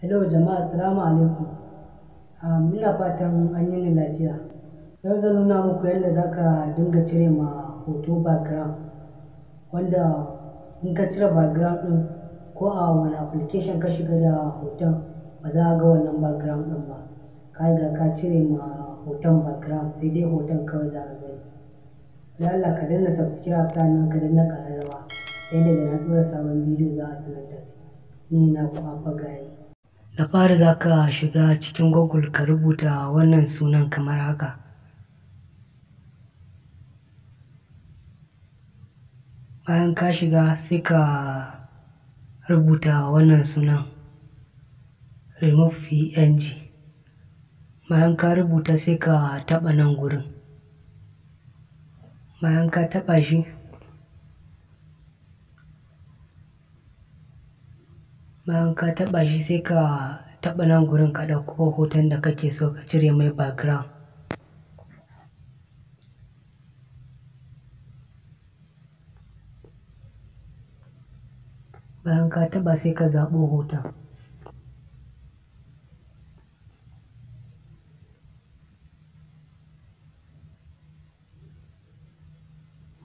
Hello jama'a, assalamu alaikum. Ina fatan an yi ni lafiya. Yau zan nuna muku yadda za ka dinga cire ma hoto background, wanda in ka cire background ɗin ko a wani application ka shiga da hoton ba za a ga wannan background ɗin ba. Ka riga ka cire ma hoton background, sai dai hoton kawai za a gani. Da Allah ka danna subscribe sannan ka danna ƙararrawa, yadda da na ɗora sabon bidiyo za a sanar da kai. Ni na ku Abba Gaye. Da fari za ka shiga cikin Google ka rubuta wannan sunan kamar haka. Bayan ka shiga sai ka rubuta wannan sunan remove png. Bayan ka rubuta sai ka taɓa nan gurin. Bayan ka taɓa shi sai ka taɓa nan gurin ka ɗauko hoton da kake so ka cire mai background. Bayan ka taɓa sai ka zaɓo hoton.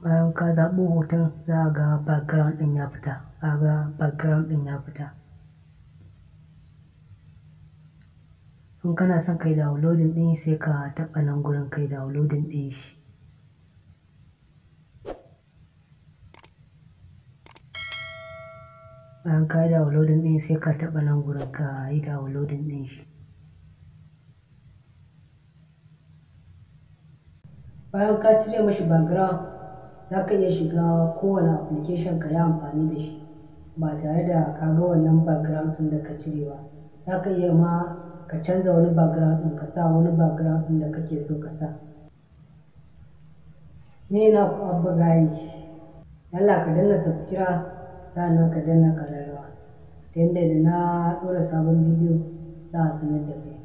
Bayan ka zaɓo hoton za a ga background ɗin ya fita. In kana son kai downloading ɗin sai ka taɓa nan gurin kai downloading ɗin shi. Bayan ka yi downloading ɗin sai ka taɓa nan gurin ka yi downloading ɗin shi. Bayan ka cire mashi background za ka iya shiga kowane application ka yi amfani da shi ba tare da ka ga wannan background ɗin da ka cire ba. Za ka iya ma ka canza wani background ɗin ka sa wani background ɗin da kake so ka sa. Ni na ku Abba Gaye. Allah ka danna subscribe sannan ka danna ƙararrawa, ta yadda da na ɗora sabon bidiyo za a sanar da kai.